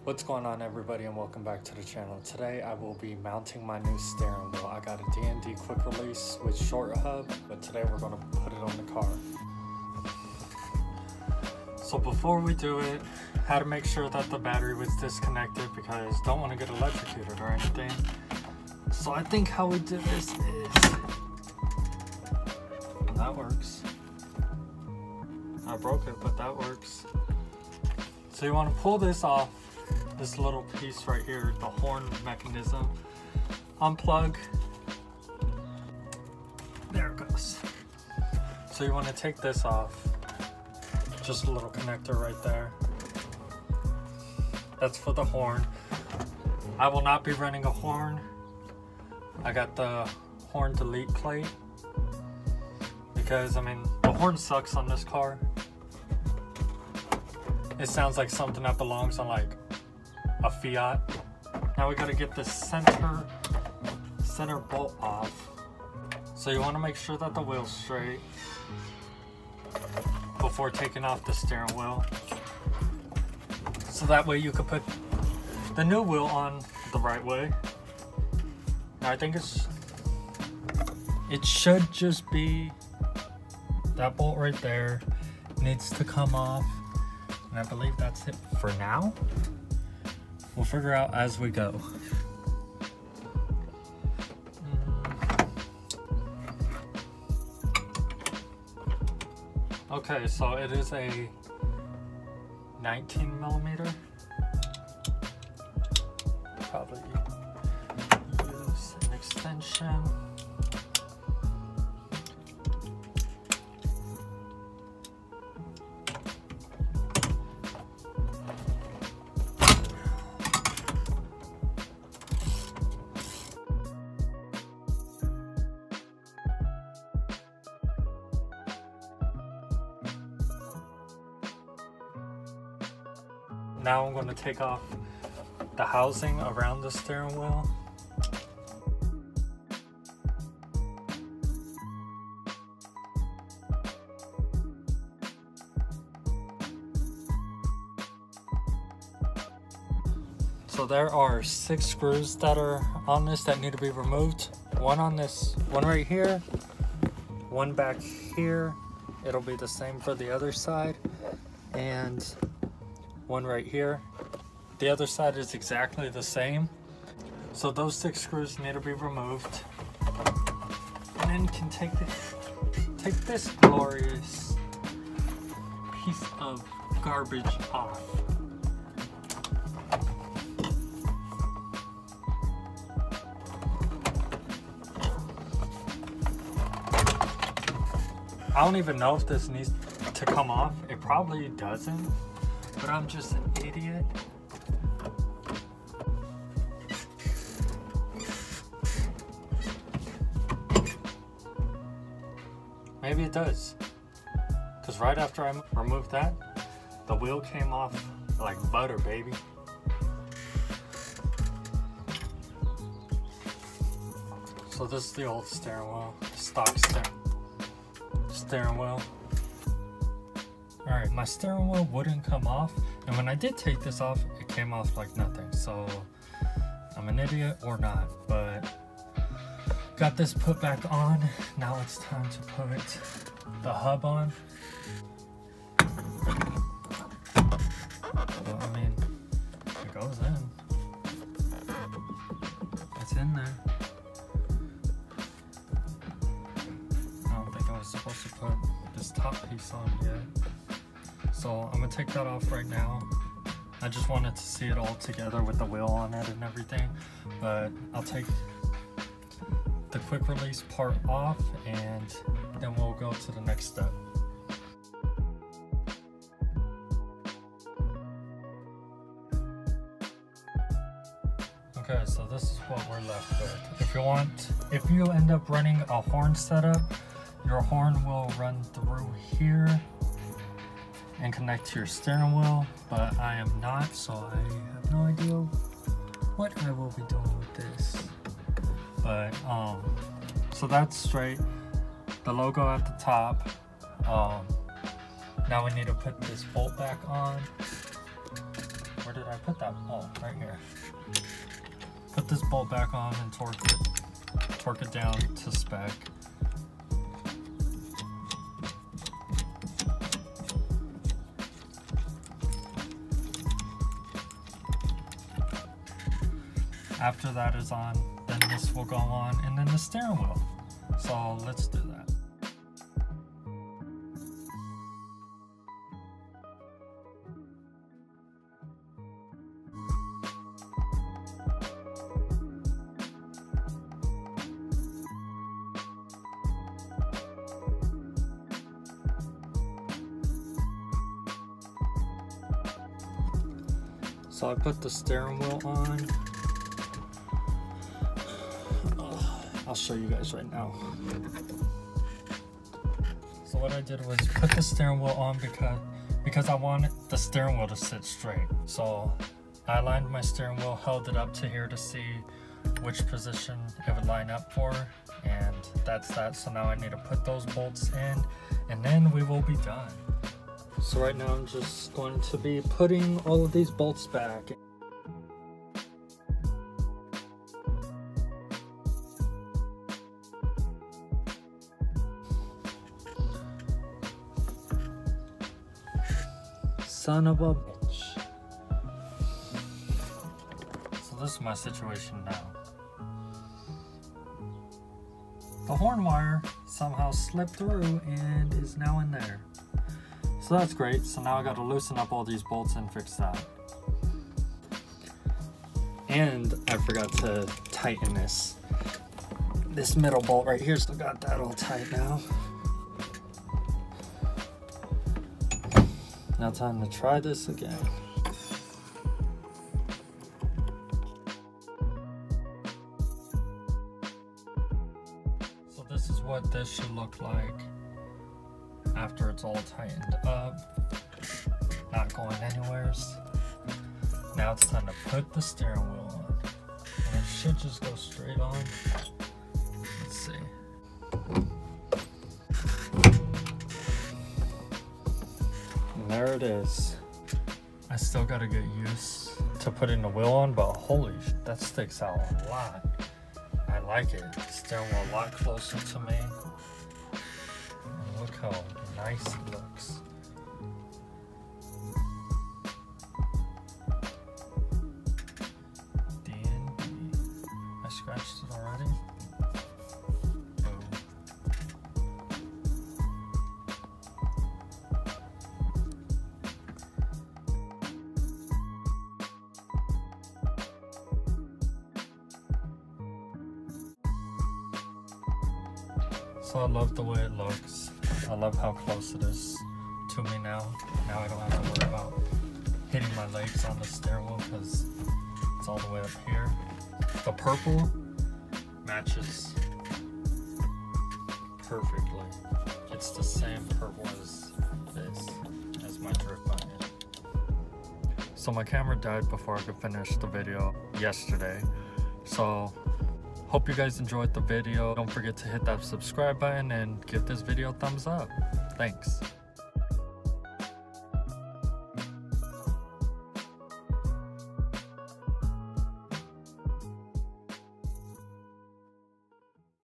What's going on, everybody, and welcome back to the channel. Today I will be mounting my new steering wheel. I got a DND quick release with short hub, but today we're going to put it on the car. So before we do it, had to make sure that the battery was disconnected because don't want to get electrocuted or anything. So I think how we did this is, that works. I broke it, but that works. So you want to pull this off, this little piece right here, the horn mechanism, unplug, there it goes. So you want to take this off, just a little connector right there. That's for the horn. I will not be running a horn. I got the horn delete plate because, I mean, the horn sucks on this car. It sounds like something that belongs on like a Fiat. Now we gotta get the center bolt off. So you wanna make sure that the wheel's straight before taking off the steering wheel. So that way you can put the new wheel on the right way. Now I think it should just be that bolt right there needs to come off. And I believe that's it for now. We'll figure out as we go. Okay, so it is a 19mm. Probably use an extension. Now I'm going to take off the housing around the steering wheel. So there are 6 screws that are on this that need to be removed. One on this, one right here, one back here. It'll be the same for the other side, and one right here. The other side is exactly the same. So those 6 screws need to be removed. And then you can take this glorious piece of garbage off. I don't even know if this needs to come off. It probably doesn't. But I'm just an idiot. Maybe it does. Because right after I removed that, the wheel came off like butter, baby. So this is the old steering wheel, stock steering wheel. Alright, my steering wheel wouldn't come off, and when I did take this off, it came off like nothing. So I'm an idiot or not, but got this put back on. Now it's time to put the hub on. Well, I mean, it goes in. It's in there. I don't think I was supposed to put this top piece on yet. So I'm gonna take that off right now. I just wanted to see it all together with the wheel on it and everything. But I'll take the quick release part off and then we'll go to the next step. Okay, so this is what we're left with. If you end up running a horn setup, your horn will run through here and connect to your steering wheel, but I am not, so I have no idea what I will be doing with this. But so that's straight. The logo at the top. Now we need to put this bolt back on. Where did I put that? Oh, right here. Put this bolt back on and torque it down to spec. After that is on, then this will go on, and then the steering wheel. So let's do that. So I put the steering wheel on. I'll show you guys right now. So what I did was put the steering wheel on because I wanted the steering wheel to sit straight. So I aligned my steering wheel, held it up to here to see which position it would line up for, and that's that. So now I need to put those bolts in, and then we will be done. So right now I'm just going to be putting all of these bolts back. Son of a bitch. So this is my situation now. The horn wire somehow slipped through and is now in there. So that's great. So now I got to loosen up all these bolts and fix that. And I forgot to tighten this middle bolt right here. Still got that all tight now. Now time to try this again. So this is what this should look like after it's all tightened up, not going anywheres. Now it's time to put the steering wheel on, and it should just go straight on. Let's see. And there it is. I still gotta get used to putting the wheel on, but holy shit, that sticks out a lot. I like it. Steering wheel a lot closer to me. And look how nice it looks. DND. I scratched it already. Boom. So I love the way it looks. I love how close it is to me now. Now I don't have to worry about hitting my legs on the steering wheel because it's all the way up here. The purple matches perfectly. It's the same purple as this, as my drift button. So my camera died before I could finish the video yesterday. So hope you guys enjoyed the video. Don't forget to hit that subscribe button and give this video a thumbs up. Thanks.